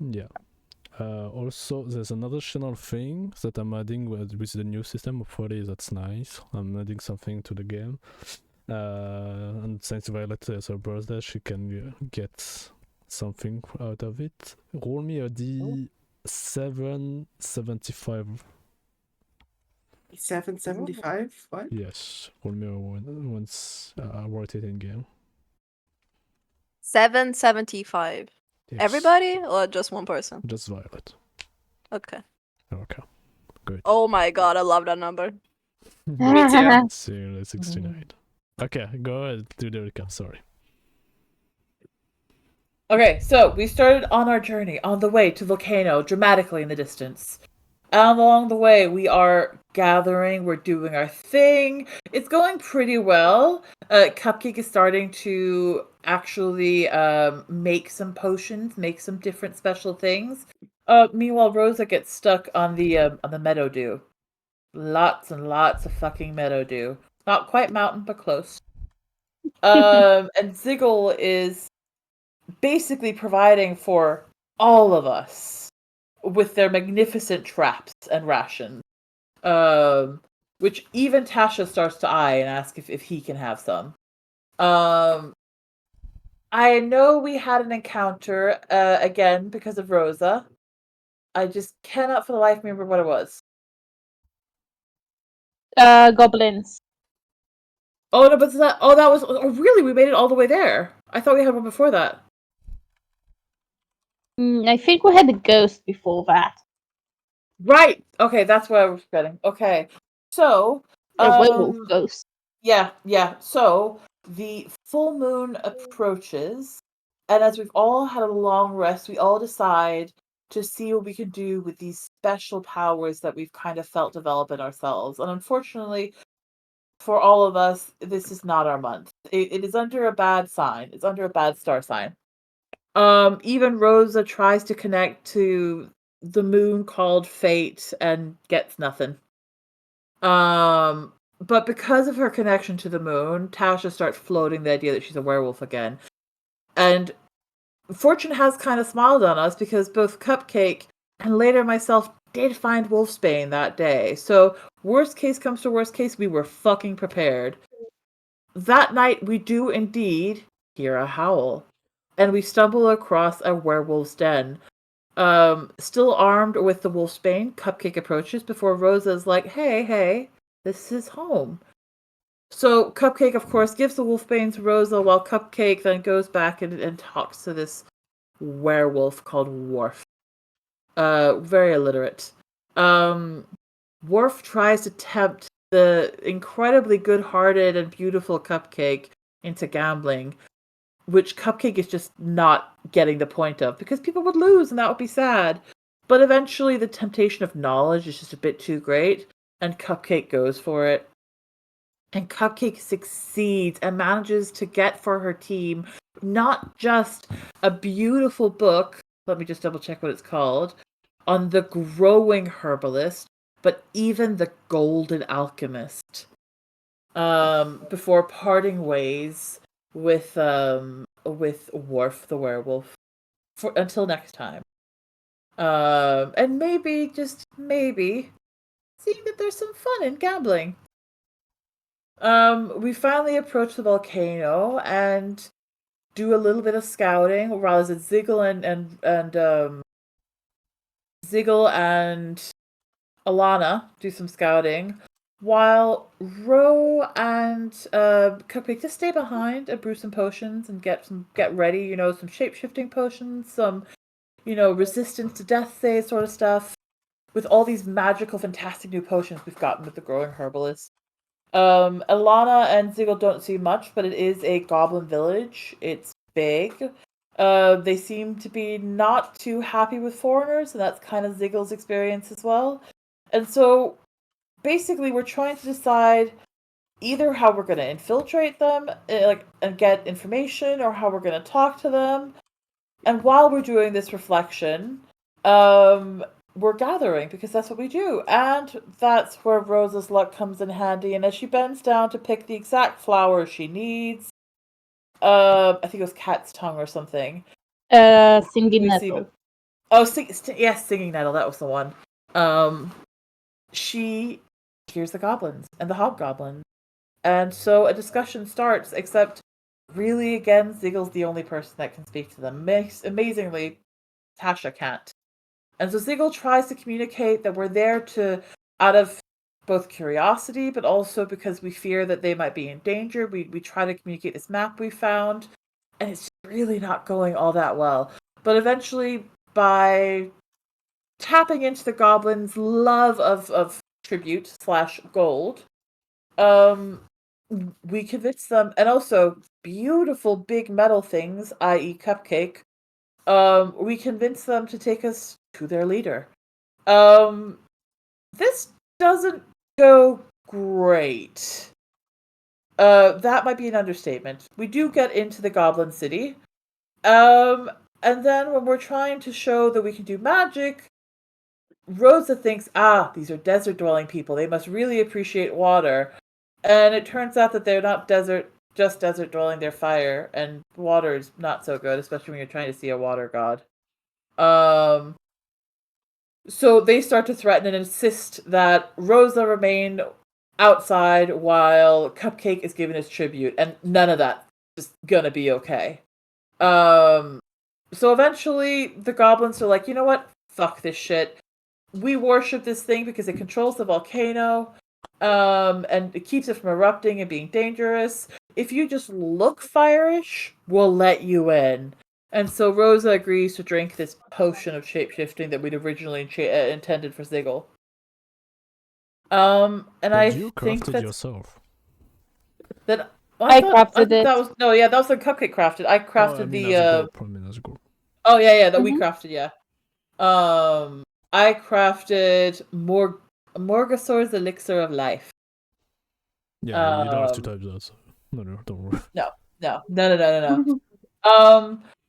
Yeah. Also, there's an additional thing that I'm adding with the new system. Hopefully, that's nice. I'm adding something to the game. And since Violet is her birthday, she can get something out of it. Roll me a D775. 775? What? Yes, roll me a one once I wrote it in game. 775. Yes. Everybody or just one person? Just Violet. Okay. Okay, good. Oh my god, I love that number. Me too. So 69. Okay, go ahead, do the recap. Sorry. Okay, so we started on our journey on the way to Volcano, dramatically in the distance. And along the way, we are gathering, we're doing our thing. It's going pretty well. Cupcake is starting to actually make some potions, make some different special things. Meanwhile, Rosa gets stuck on the meadow dew. Lots and lots of fucking meadow dew. Not quite mountain, but close. And Ziggle is basically providing for all of us with their magnificent traps and rations. Which even Tasha starts to eye and ask if he can have some. I know we had an encounter again because of Rosa. I just cannot for the life remember what it was. Goblins. Oh no, but that was really, we made it all the way there. I thought we had one before that. I think we had a ghost before that. Right. Okay, that's what I was forgetting. Okay. So A werewolf ghost. Yeah. So the full moon approaches, and as we've all had a long rest, we all decide to see what we can do with these special powers that we've kind of felt develop in ourselves. And unfortunately, for all of us, this is not our month. It is under a bad sign. It's under a bad star sign. Even Rosa tries to connect to the moon called Fate and gets nothing. But because of her connection to the moon, Tasha starts floating the idea that she's a werewolf again. And fortune has kind of smiled on us because both Cupcake and later myself did find Wolfsbane that day. So worst case comes to worst case, we were fucking prepared. That night we do indeed hear a howl. And we stumble across a werewolf's den. Still armed with the Wolfsbane, Cupcake approaches before Rosa's like, hey, this is home. So Cupcake, of course, gives the Wolfbane to Rosa, while Cupcake then goes back and talks to this werewolf called Worf. Very illiterate. Worf tries to tempt the incredibly good-hearted and beautiful Cupcake into gambling, which Cupcake is just not getting the point of, because people would lose and that would be sad. But eventually the temptation of knowledge is just a bit too great, and Cupcake goes for it. And Cupcake succeeds and manages to get for her team not just a beautiful book, let me just double check what it's called, on the growing herbalist, but even the golden alchemist. Before parting ways with Worf the werewolf until next time. And maybe, just maybe, seeing that there's some fun in gambling. We finally approach the volcano and do a little bit of scouting, or rather it's Ziggle and Ziggle and Alana do some scouting, while Ro and Cupcake just stay behind and brew some potions and get ready, some shape-shifting potions, some, resistance to death save sort of stuff, with all these magical, fantastic new potions we've gotten with the growing herbalist. Alana and Ziggle don't see much, but it is a goblin village. It's big. They seem to be not too happy with foreigners, and that's kind of Ziggle's experience as well. And so, basically, we're trying to decide either how we're going to infiltrate them, and get information, or how we're going to talk to them. And while we're doing this reflection, we're gathering, because that's what we do. And that's where Rosa's luck comes in handy. And as she bends down to pick the exact flower she needs, I think it was cat's tongue or something. Singing nettle. Oh, yes, Singing Nettle. That was the one. She hears the goblins and the hobgoblins, and so a discussion starts. Except, really, again, Ziggle's the only person that can speak to them. Amazingly, Tasha can't. And so Ziggle tries to communicate that we're there out of both curiosity, but also because we fear that they might be in danger. We try to communicate this map we found, and it's really not going all that well. But eventually, by tapping into the goblins' love of tribute / gold, we convince them, and also beautiful big metal things, i.e. Cupcake. We convince them to take us to their leader. This doesn't go great. That might be an understatement. We do get into the Goblin City. And then when we're trying to show that we can do magic, Rosa thinks, these are desert dwelling people. They must really appreciate water. And it turns out that they're not just desert dwelling, they're fire, and water is not so good, especially when you're trying to see a water god. So they start to threaten and insist that Rosa remain outside while Cupcake is given his tribute, and none of that is gonna be okay. So eventually the goblins are like, you know what? Fuck this shit. We worship this thing because it controls the volcano, and it keeps it from erupting and being dangerous. If you just look fire-ish, we'll let you in. And so Rosa agrees to drink this potion of shapeshifting that we'd originally intended for Ziggle. And But you crafted yourself. That I crafted it. That was the Cupcake crafted. I crafted As a group. Oh yeah, that we crafted, yeah. I crafted Morgasor's Elixir of Life. Yeah, you don't have to type that. So. No, don't worry. No.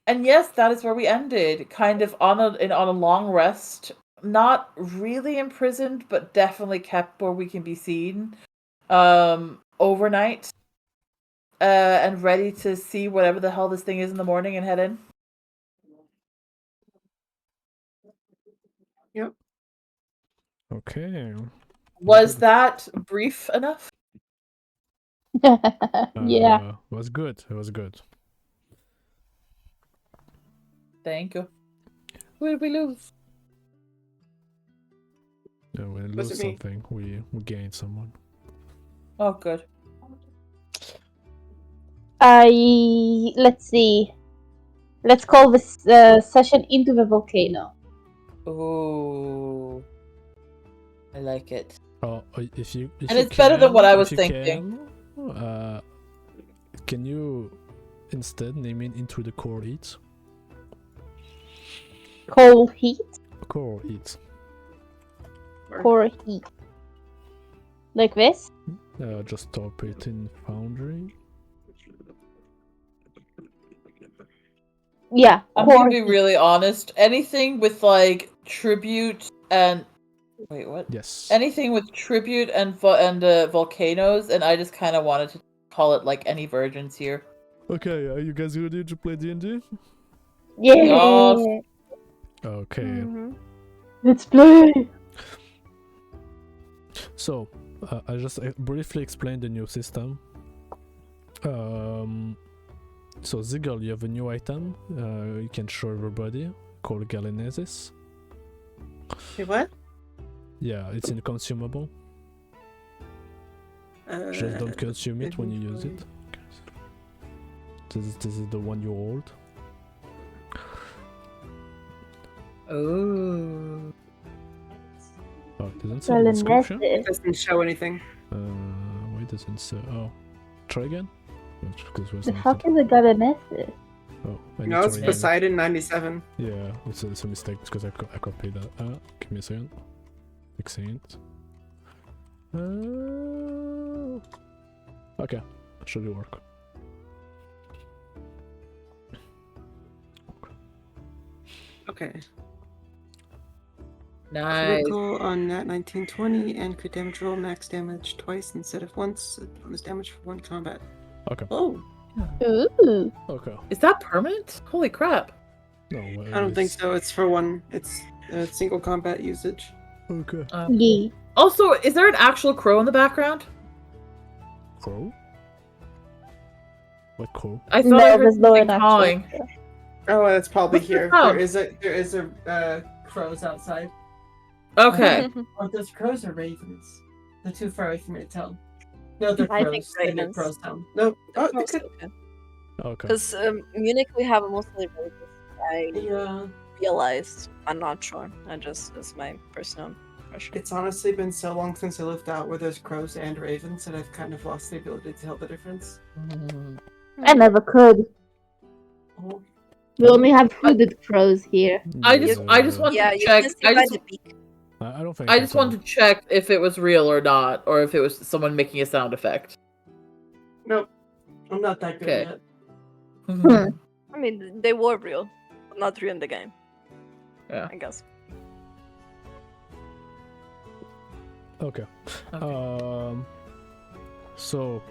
And yes, that is where we ended. Kind of on a long rest. Not really imprisoned, but definitely kept where we can be seen. Overnight. And ready to see whatever the hell this thing is in the morning and head in. Yep. Okay. Was that brief enough? Yeah. It was good. It was good. Thank you. Who did we lose? Yeah, when we lose something, we gain someone. Oh, good. Let's see. Let's call this session Into the Volcano. Ooh. I like it. Oh, if you and it's better than what I was thinking. Can you instead name it Into the Core Heat? Coal Heat? Core Heat. Core Heat. Like this? Just type it in Foundry. Yeah. I'm gonna be really honest. Anything with like tribute and wait, what? Yes. Anything with tribute and volcanoes, and I just kind of wanted to call it like any virgins here. Okay, are you guys ready to play D&D? Yeah. Okay. Mm-hmm. Let's play. So, I just briefly explained the new system. So Ziggle, you have a new item you can show everybody called Galenesis. Hey, what? Yeah, it's in consumable. Just don't consume it when you use it. This is the one you hold. Oh. Oh, it doesn't say in the description. It doesn't show anything. Why doesn't it say? Oh, try again. The fuck is a Galenesis? Oh, No, it's Poseidon 97. Yeah, it's a mistake because I copied that. Give me a second. Fixing it. Okay, should it work? Okay. Nice. Critical on that 1920 and could damage roll max damage twice instead of once. Bonus damage for one combat. Okay. Oh. Ooh. Okay. Is that permanent? Holy crap. No, I don't think so. It's for one. It's single combat usage. Okay. Yeah. Also, is there an actual crow in the background? Crow? What crow? I thought No, I heard there's no something actual. cawing. Oh, it's probably What's the here. sound? There is a crows outside. Okay. Are those crows or ravens? They're too far away for me to tell. No, they're I crows. think They make ravens. crows sound. No, oh, they could. Okay. Because Munich, we have mostly ravens. I Yeah, realized. I'm not sure. It's my personal impression. it's honestly been so long since I lived out where there's crows and ravens that I've kind of lost the ability to tell the difference. I never could. Oh. We only have hooded crows here. I just want Yeah, to you check. can see by the beak. I don't think. I just want to check if it was real or not, or if it was someone making a sound effect. Nope, I'm not that good Okay. yet. I mean, they were real, but not real in the game. Yeah. I guess. Okay. So,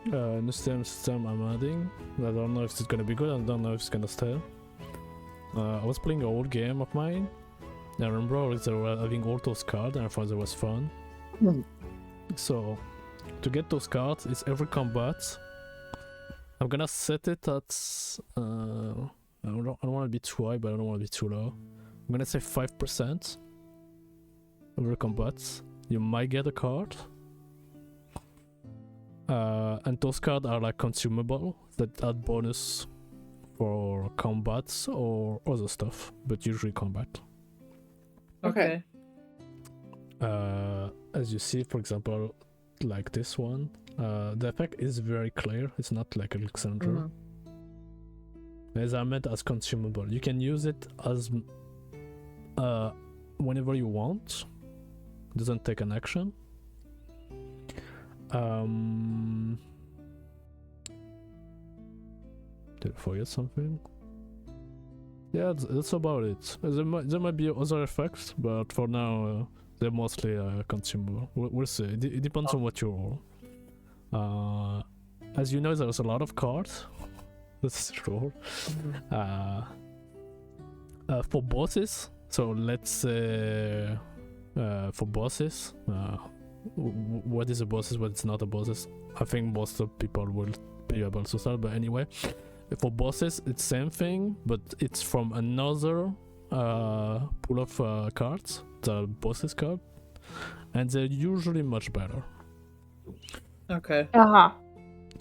new system I'm adding. I don't know if it's gonna be good. I don't know if it's gonna stay. I was playing an old game of mine. I remember they were having all those cards, and I thought it was fun. So, to get those cards, it's every combat. I'm gonna set it at. I don't want to be too high, but I don't want to be too low. I'm gonna say 5%. Every combat, you might get a card. And those cards are like consumable that add bonus for combats or other stuff, but usually combat. Okay. As you see, for example, like this one, the effect is very clear. It's not like Alexandra. As I meant as consumable. You can use it as whenever you want. It doesn't take an action. Did I forget something? Yeah, that's about it. There might be other effects, but for now, they're mostly consumable. We'll see. It depends on what you roll. As you know, there's a lot of cards. That's true. For bosses, so let's say for bosses, what is a bosses, what is not a bosses? I think most of people will be able to start, but anyway. For bosses, it's same thing, but it's from another pool of cards, the bosses card, and they're usually much better. Okay.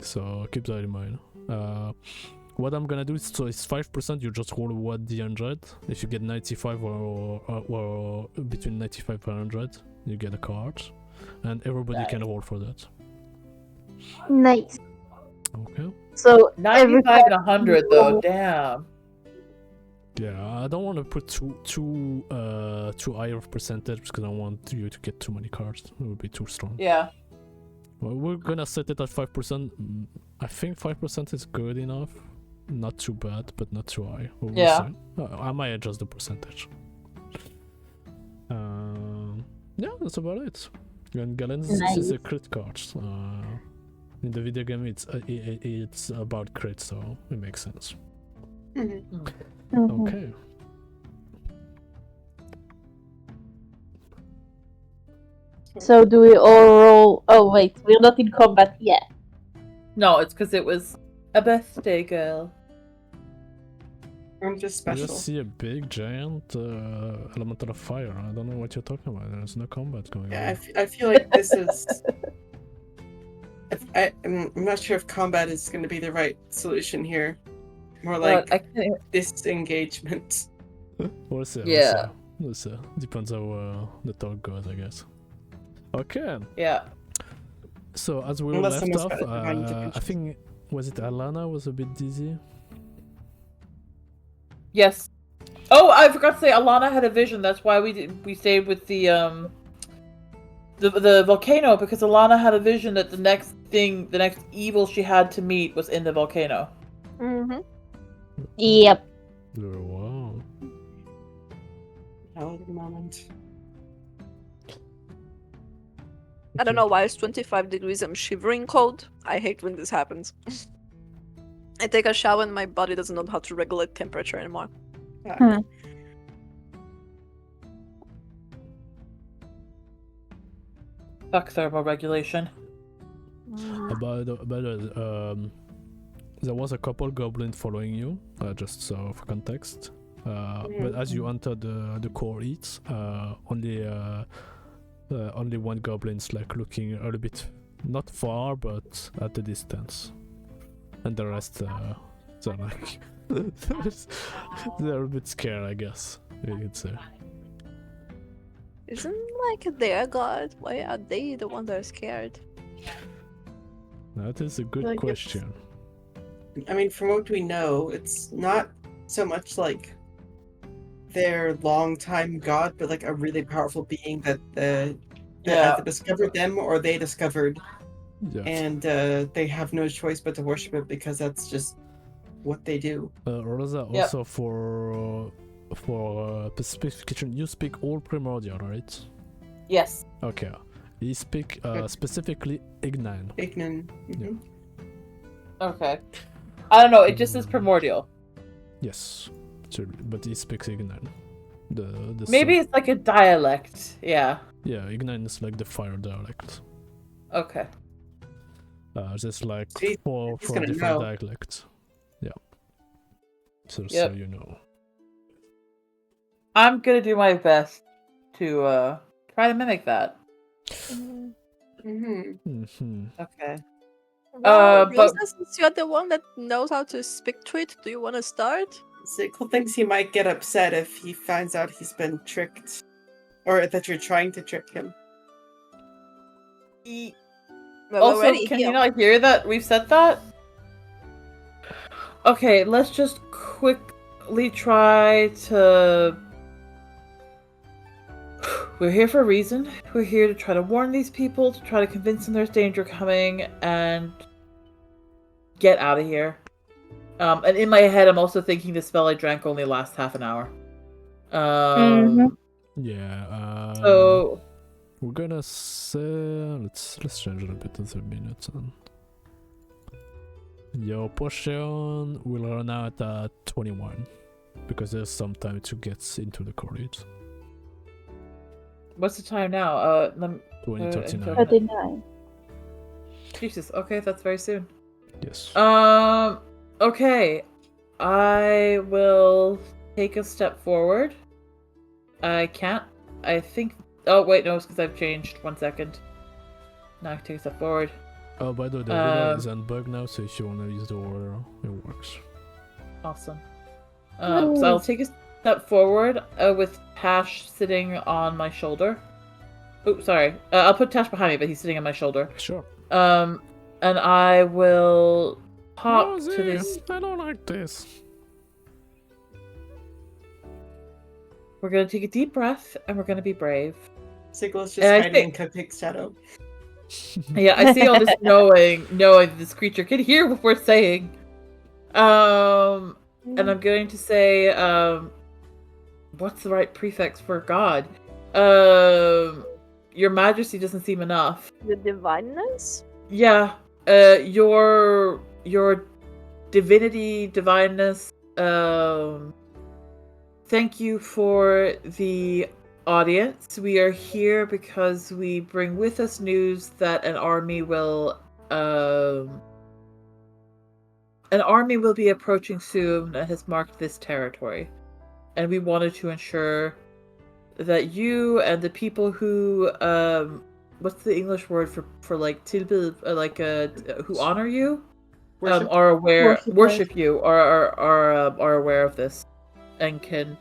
So keep that in mind. What I'm gonna do is, so it's 5%, you just roll 1d100. If you get 95 or between 95 and 100, you get a card, and everybody can roll for that. Nice. Okay. So 95 and 100 though, damn. Yeah, I don't want to put too high of percentage because I don't want you to get too many cards. It would be too strong. Yeah. Well, we're gonna set it at 5%. I think 5% is good enough. Not too bad, but not too high. We'll Yeah. see. I might adjust the percentage. Yeah, that's about it. And Galen, this is a crit card. In the video game, it's about crit, so it makes sense. Okay. So do we all roll? Oh wait, we're not in combat yet. No, it's because it was a birthday girl. I'm just I special. just see a big giant elemental of fire. I don't know what you're talking about. There's no combat going Yeah, on. I feel like this is. I'm not sure if combat is going to be the right solution here. More like I can't. disengagement. We'll see. Yeah. We'll see. Depends how the talk goes, I guess. Okay. Yeah. So as we were Unless left someone's off, got it behind the I pictures. think was it Alana was a bit dizzy. Yes. Oh, I forgot to say, Alana had a vision. That's why we stayed with the volcano, because Alana had a vision that the next evil she had to meet was in the volcano. Mm-hmm. Yep. Wow. At the moment. I don't know why it's 25 degrees. I'm shivering cold. I hate when this happens. I take a shower and my body doesn't know how to regulate temperature anymore. Hmm. Fuck thermoregulation. There was a couple goblins following you, just so for context. But as you enter the core eats, only one goblin's like looking a little bit not far, but at a distance, and the rest they're like they're a bit scared, I guess you could say. Isn't like their god? Why are they the ones that are scared? That is a good Like it's- question. I mean, from what we know, it's not so much like their longtime god, but like a really powerful being that either discovered them or they discovered, Yeah. and they have no choice but to worship it because that's just what they do. Rosa, also for specification, you speak all primordial, right? Yes. Okay. You speak specifically Ignan. Ignan. Yeah. Okay. I don't know. It just says primordial. Yes, but he speaks Ignan. The Maybe it's like a dialect. Yeah. Yeah, Ignan is like the fire dialect. Okay. There's like See, four he's gonna different know. dialects. Yeah. So Yep. you know. I'm gonna do my best to try to mimic that. Mm-hmm. Okay. Well, but- Rosa, since you're the one that knows how to speak to it, do you want to start? Sickle thinks he might get upset if he finds out he's been tricked, or that you're trying to trick him. Well, we're Also, already can here. you not hear that we've said that? Okay, let's just quickly try to... We're here for a reason. We're here to try to warn these people, to try to convince them there's danger coming, and get out of here. And in my head, I'm also thinking the spell I drank only lasts half an hour. Yeah. So... We're gonna say let's change it a bit to 3 minutes then. Your potion will run out at 21 because there's some time to get into the college. What's the time now? 20:39. 39. Jesus, okay, that's very soon. Yes. Okay. I will take a step forward. I can't. I think... Oh, wait, no, it's because I've changed. 1 second. Now I can take a step forward. Oh, by the way, the order is unbugged now, so if you want to use the order, it works. Awesome. So I'll take a step forward with Tash sitting on my shoulder. Oh, sorry. I'll put Tash behind me, but he's sitting on my shoulder. Sure. And I will talk to this... I don't like this. We're gonna take a deep breath, and we're gonna be brave. Sickle is just And I hiding think- in Cupcake's shadow. Yeah, I see all this knowing this creature can hear what we're saying. And I'm going to say, what's the right prefix for God? Your Majesty doesn't seem enough. The divineness? Yeah, your divinity, divineness. Thank you for the audience. We are here because we bring with us news that an army will be approaching soon and has marked this territory. And we wanted to ensure that you and the people who what's the English word for like tilbid, who honor you, Worship. are aware, Worshippers. worship you, are aware of this, and can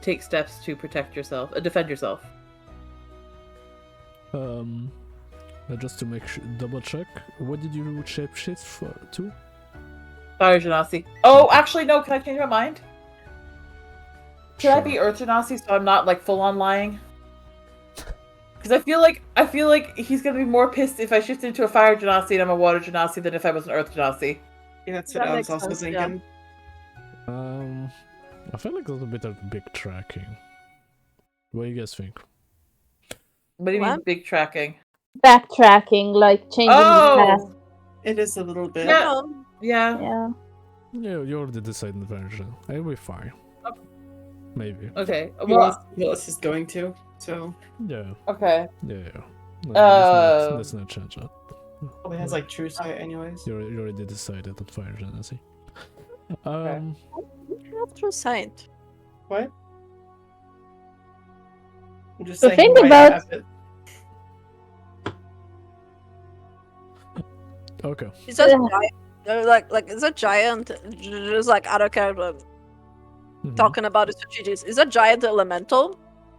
take steps to protect yourself, defend yourself. Just to make double check, what did you shapeshift to? Fire Genasi. Oh, actually, no. Can I change my mind? Can I be Earth Genasi so I'm not like full on lying? Because I feel like he's gonna be more pissed if I shift into a Fire Genasi and I'm a Water Genasi than if I was an Earth Genasi. Yeah, that's what That I was makes also sense, yeah. thinking. I feel like there's a bit of big tracking. What do you guys think? What do you mean What? big tracking? Backtracking, like changing the past. Oh, It is a little bit. Yeah. No, Yeah. Yeah. You already decided the version. I'll be fine. Maybe. Okay. Willis, Well. Willis is going to, so Yeah. Okay. Yeah. No, let's not change that. probably has like true sight anyways. You already decided on version, I see. Not true sight. What? I'm just So saying think he might about- have it. Okay. It's just like it's a giant, just like other character Mhm. talking about the strategies. It's a giant elemental.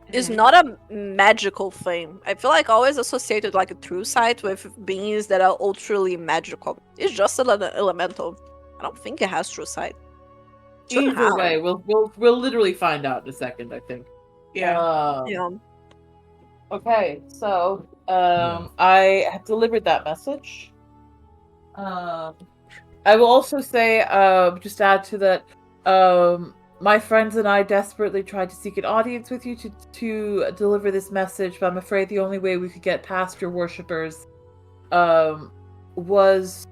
It's Mhm. not a magical thing. I feel like always associated like a true sight with beings that are ultrally magical. It's just an elemental. I don't think it has true sight. Shouldn't Either have. way, we'll literally find out in a second, I think. Yeah. Yeah. Okay, so Yeah. I have delivered that message. I will also say, just add to that, my friends and I desperately tried to seek an audience with you to deliver this message, but I'm afraid the only way we could get past your worshippers was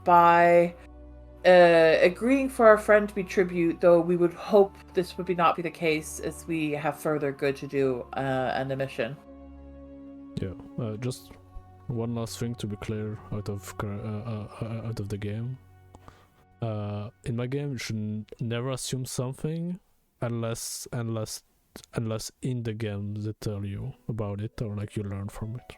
by agreeing for our friend to be tribute, though we would hope this would not be the case as we have further good to do and a mission. Yeah. Just one last thing to be clear out of the game. In my game, you should never assume something unless in the game they tell you about it or like you learn from it.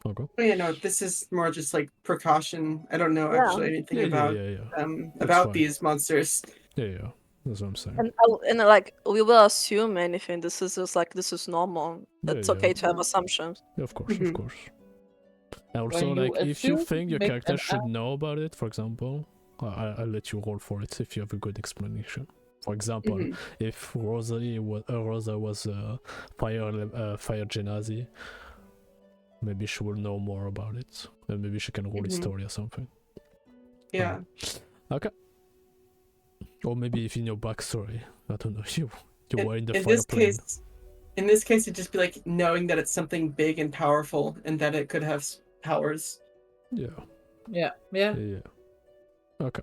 Okay. But yeah, no, this is more just like precaution. I don't know Yeah. actually anything about That's about fine. these monsters. Yeah. That's what I'm saying. And like we will assume anything. This is just like this is normal. Yeah, It's yeah. okay to have assumptions. Yeah, of course, of Mhm. course. And also, When you like, if you assume, think your make character an should know about it, for example, I'll let you roll for it if you have a good explanation. For example, Mhm. if Rosa was a fire genasi, maybe she will know more about it, and maybe she can roll a Mhm. story or something. Yeah. Okay. Or maybe if in your backstory, I don't know, you were in the In fire this plane. case, in this case, it'd just be like knowing that it's something big and powerful, and that it could have powers. Yeah. Yeah. Yeah. Okay.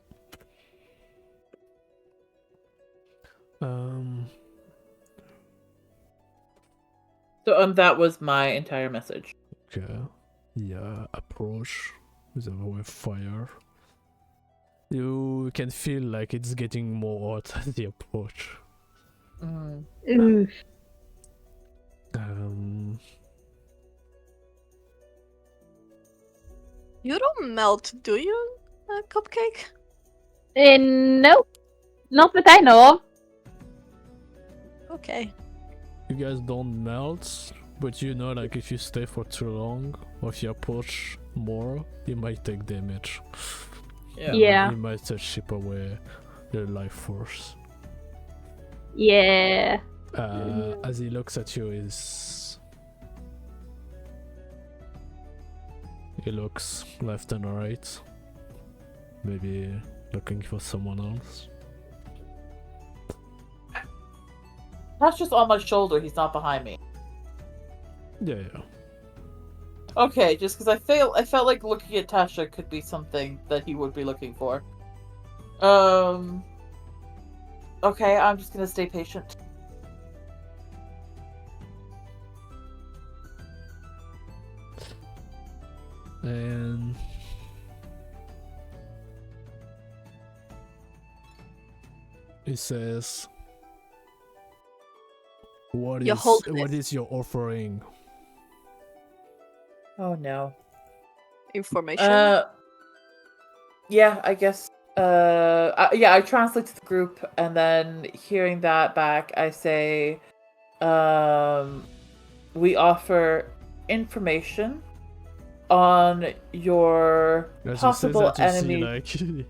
So that was my entire message. Okay. Yeah, approach with a fire. You can feel like it's getting more hot as the approach. Ooh. You don't melt, do you, Cupcake? Nope. Not that I know of. Okay. You guys don't melt, but you know, like if you stay for too long or if you approach more, you might take damage. Yeah. You might chip away the life force. Yeah. As he looks at you, he looks left and right, maybe looking for someone else. That's just on my shoulder. He's not behind me. Yeah. Okay, just because I felt like looking at Tasha could be something that he would be looking for. Okay, I'm just gonna stay patient. And he says, what is your offering? Oh no. Information. Yeah, I guess. Yeah, I translate to the group, and then hearing that back, I say, we offer information on your As possible he says that, you enemies. see,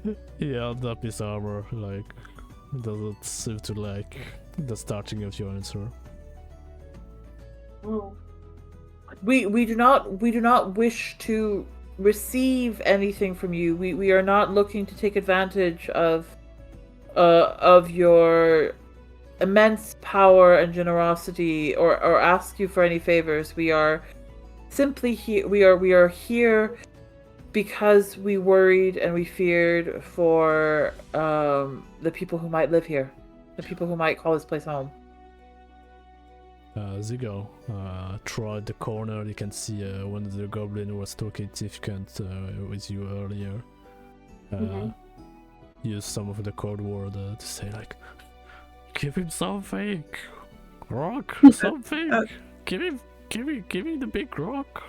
like, he held up his armor, like, doesn't seem to like the starting of your answer. We do not wish to receive anything from you. We are not looking to take advantage of your immense power and generosity or ask you for any favors. We are simply here. We are here because we worried and we feared for the people who might live here, the people who might call this place home. Zigo, throughout the corner you can see one of the goblins who was talking Tifkant with you earlier. Use some of the code word to say like, give him something, rock, something, give him the big rock,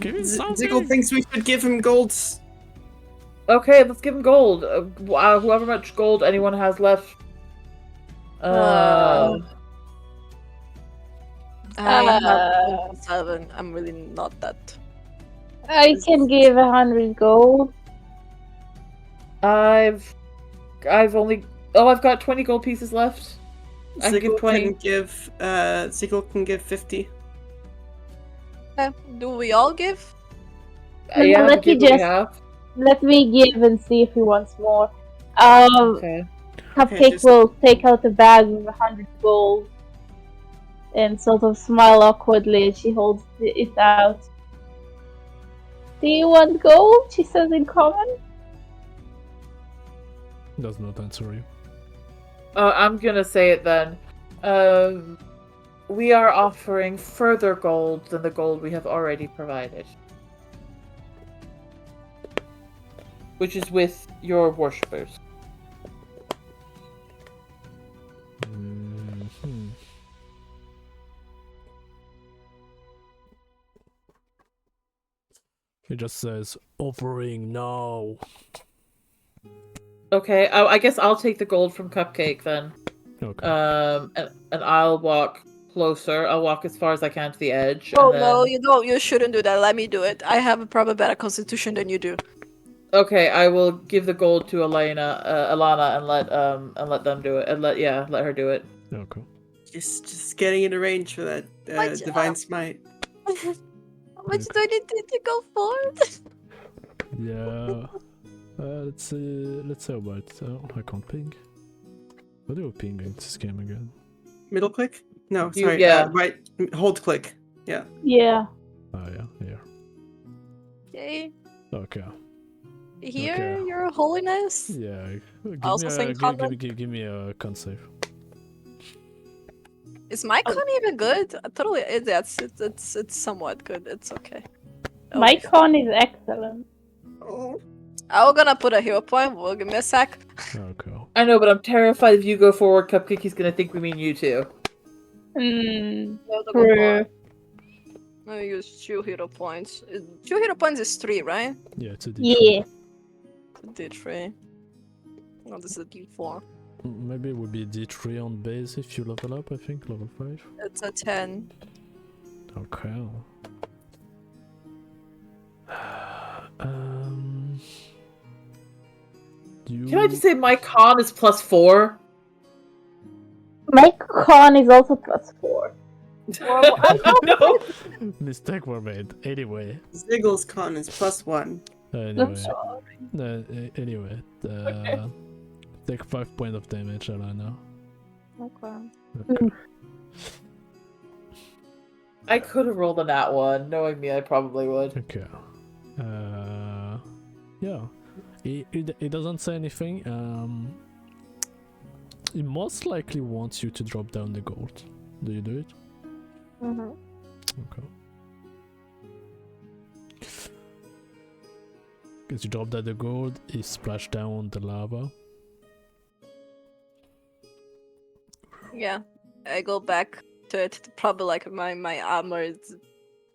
give him something. Ziggle thinks we should give him gold. Okay, let's give him gold. However much gold anyone has left. I have 7. I'm really not that. I can give 100 gold. I've only I've got 20 gold pieces left. I can give 20. Ziggle can give 50. Do we all give? Yeah, Let me give what we just- have. Let me give and see if he wants more. Okay. Cupcake just- will take out a bag with 100 gold and sort of smile awkwardly as she holds it out. Do you want gold? She says in common. Does not answer you. I'm gonna say it then. We are offering further gold than the gold we have already provided. Which is with your worshippers. He just says, offering now. Okay, I guess I'll take the gold from Cupcake then. Okay. And I'll walk closer. I'll walk as far as I can to the edge. Oh and no, then... you don't. You shouldn't do that. Let me do it. I have a probably better constitution than you do. Okay, I will give the gold to Alana, and let them do it, and let her do it. Okay. Just getting in the range for that divine smite. How much do I need to go forward? Yeah. Let's see about. I can't ping. What do you ping in this game again? Middle click? No, You- sorry. yeah. Right. Hold click. Yeah. Yeah. Oh yeah, here. Okay. Okay. Here, Okay. Your Holiness. Yeah. Also saying convent? Give me a con save. Is my con even good? Totally. It's somewhat good. It's okay. My con is excellent. Oh. I'm gonna put a hero point. Well, give me a sec. Okay. I know, but I'm terrified if you go forward, Cupcake, he's gonna think we mean you too. Hmm. No, the True. good point. I use 2 hero points. 2 hero points is 3, right? Yeah, it's a D3. Yeah. It's a D3. No, this is a D4. Maybe it would be D3 on base if you level up, I think, level 5. It's a 10. Okay. Can I just say my con is +4? My con is also +4. No. Mistake were made. Anyway. Ziggle's con is +1. Anyway. Anyway. Take 5 points of damage, Alana. Okay. I could have rolled a nat 1. Knowing me, I probably would. Okay. Yeah. It doesn't say anything. It most likely wants you to drop down the gold. Do you do it? Mm-hmm. Okay. Because you drop down the gold, it splash down the lava. Yeah. I go back to it. Probably like my armor is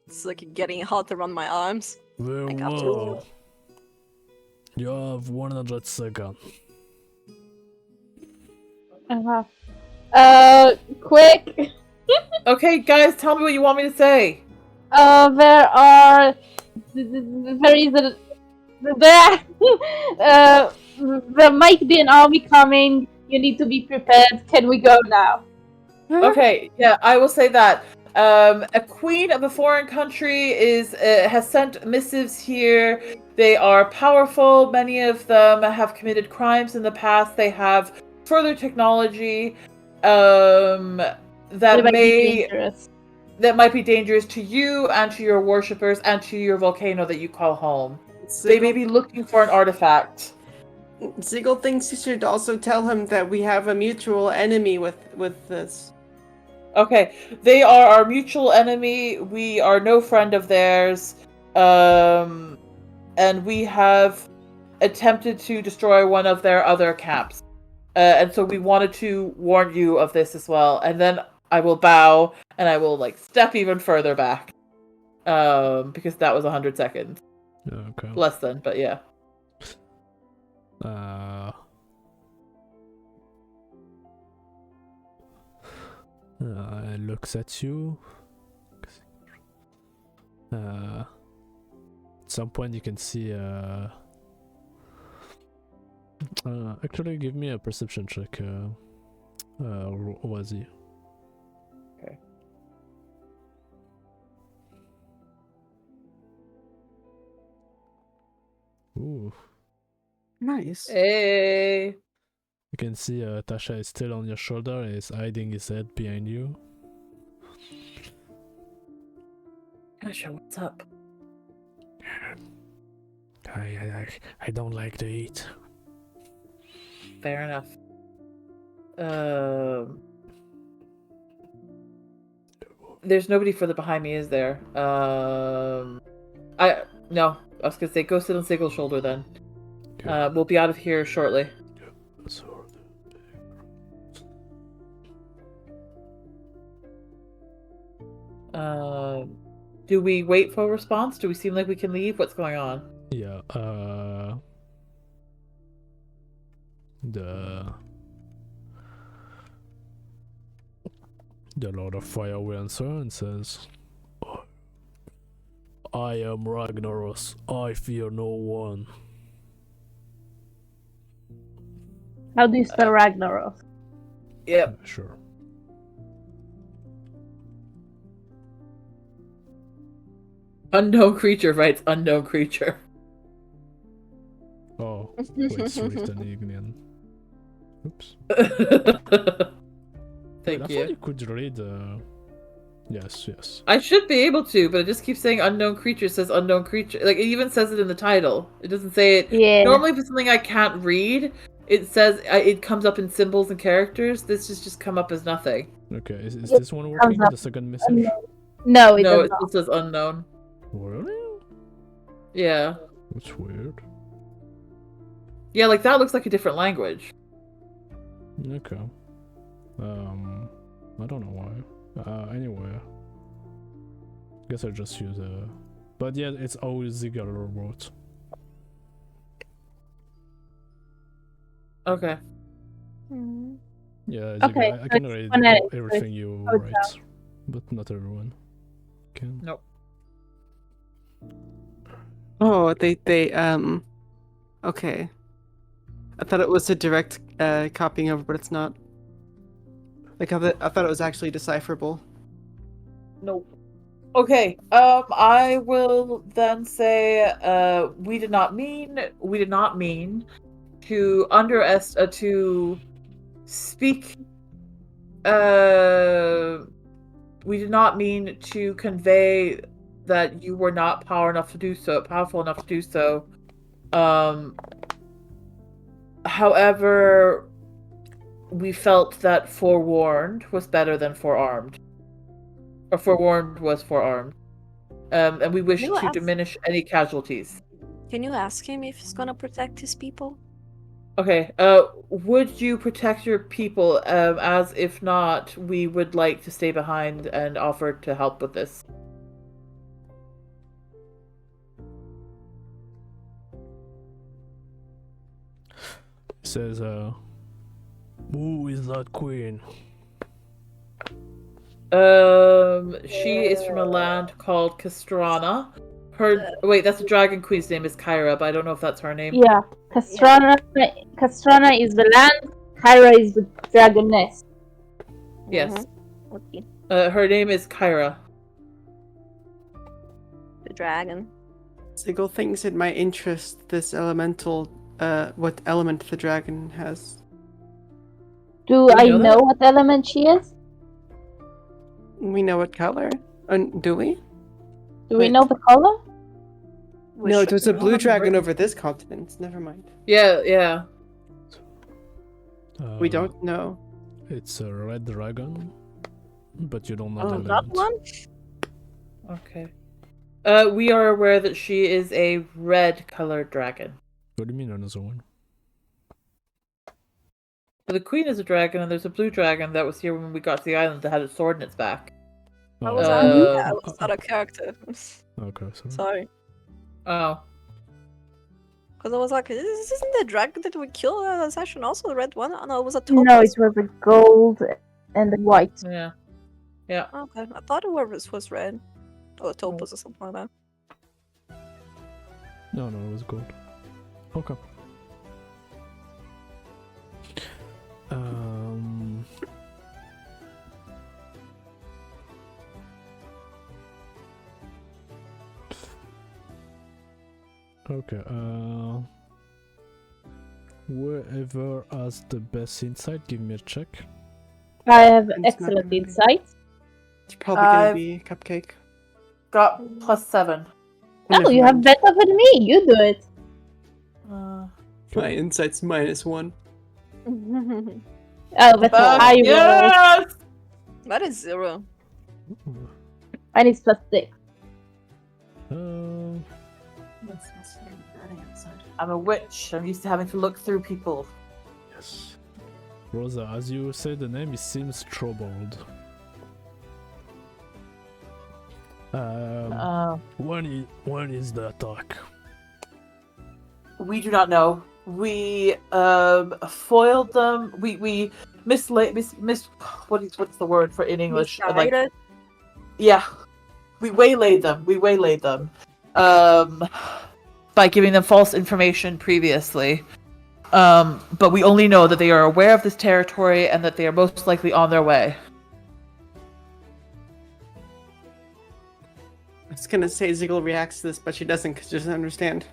it's like getting hot around my arms. Very Like after- well. You have 100 seconds. Quick. Okay, guys, tell me what you want me to say. There is a there might be an army coming. You need to be prepared. Can we go now? Okay, yeah, I will say that. A queen of a foreign country has sent missives here. They are powerful. Many of them have committed crimes in the past. They have further technology that They might be dangerous. be dangerous to you and to your worshippers and to your volcano that you call home. They may be looking for an artifact. Ziggle thinks you should also tell him that we have a mutual enemy with this. Okay, they are our mutual enemy. We are no friend of theirs. And we have attempted to destroy one of their other camps. And so we wanted to warn you of this as well. And then I will bow and I will step even further back. Because that was 100 seconds. Okay. Less than, but yeah. Looks at you. At some point you can see actually give me a perception check, Wazi. Okay. Ooh. Nice. Hey. You can see Tasha is still on your shoulder and is hiding his head behind you. Tasha, what's up? I don't like the heat. Fair enough. There's nobody further behind me, is there? No. I was gonna say go sit on Sigel's shoulder then. We'll be out of here shortly. Do we wait for a response? Do we seem like we can leave? What's going on? Yeah, the Lord of Fire will answer and says, I am Ragnaros, I fear no one. How do you spell Ragnaros? Yep. Sure. Unknown creature writes unknown creature. Oh, it's written in Ignian. Oops. Thank I you. thought you could read. Yes. I should be able to, but it just keeps saying unknown creature says unknown creature. It even says it in the title. It doesn't say it. Yeah. Normally, if it's something I can't read, it says it comes up in symbols and characters. This just come up as nothing. Okay, is this one working? The second message? No, it No, does it not. still says unknown. Really? Yeah. That's weird. Yeah, that looks like a different language. Okay. I don't know why. Anyway. Guess I'll just use but yeah, it's always Ziegler wrote. Okay. Yeah, Okay, I can so read it's phonetic, so everything you how it write, but not everyone can. Nope. Oh, they okay. I thought it was a direct copying over, but it's not. I thought it was actually decipherable. Nope. Okay. I will then say, we did not mean to to speak. We did not mean to convey that you were not powerful enough to do so. However, we felt that forewarned was better than forearmed. Or forewarned was forearmed. And we wish to diminish any casualties. Can you ask him if he's gonna protect his people? Okay, would you protect your people? As if not, we would like to stay behind and offer to help with this. It says, who is that queen? She is from a land called Castrana. Wait, that's the dragon queen's name is Kyra, but I don't know if that's her name. Yeah, Castrana is the land, Kyra is the dragoness. Yes. Okay. Her name is Kyra. The dragon. Ziggle thinks it might interest this elemental, what element the dragon has. Do I know know that? what element she is? We know what color. Do we? Do we know the color? We No, should there's a know. blue dragon over this continent. Never mind. Yeah. We don't know. It's a red dragon, but you don't know Oh, the That element. one? Okay. We are aware that she is a red-colored dragon. What do you mean another one? So the queen is a dragon, and there's a blue dragon that was here when we got to the island that had its sword in its back. I Oh, was Uh, I was out of character. okay, sorry. Sorry. Oh. Because I was like, isn't the dragon that we killed that session also the red one? Oh, no, it was a No, topaz. it was a gold and a white. Yeah. Okay, I thought it was red. Or topaz or something like that. No, it was gold. Okay. Okay, whoever has the best insight, give me a check. I have It's not excellent gonna be- insight. It's probably gonna I've- be Cupcake. Got +7. Oh, Never you have mind. better than me. You do it. My insight's -1. Oh, that's a high roll. Yes! That is 0. And it's +6. I'm a witch. I'm used to having to look through people. Yes. Rosa, as you say the name, it seems troubled. When is the attack? We do not know. We foiled them. We mislaid what's the word for in English? Like, Misguided? yeah. We waylaid them. By giving them false information previously. But we only know that they are aware of this territory and that they are most likely on their way. I was gonna say Ziggle reacts to this, but she doesn't because she doesn't understand.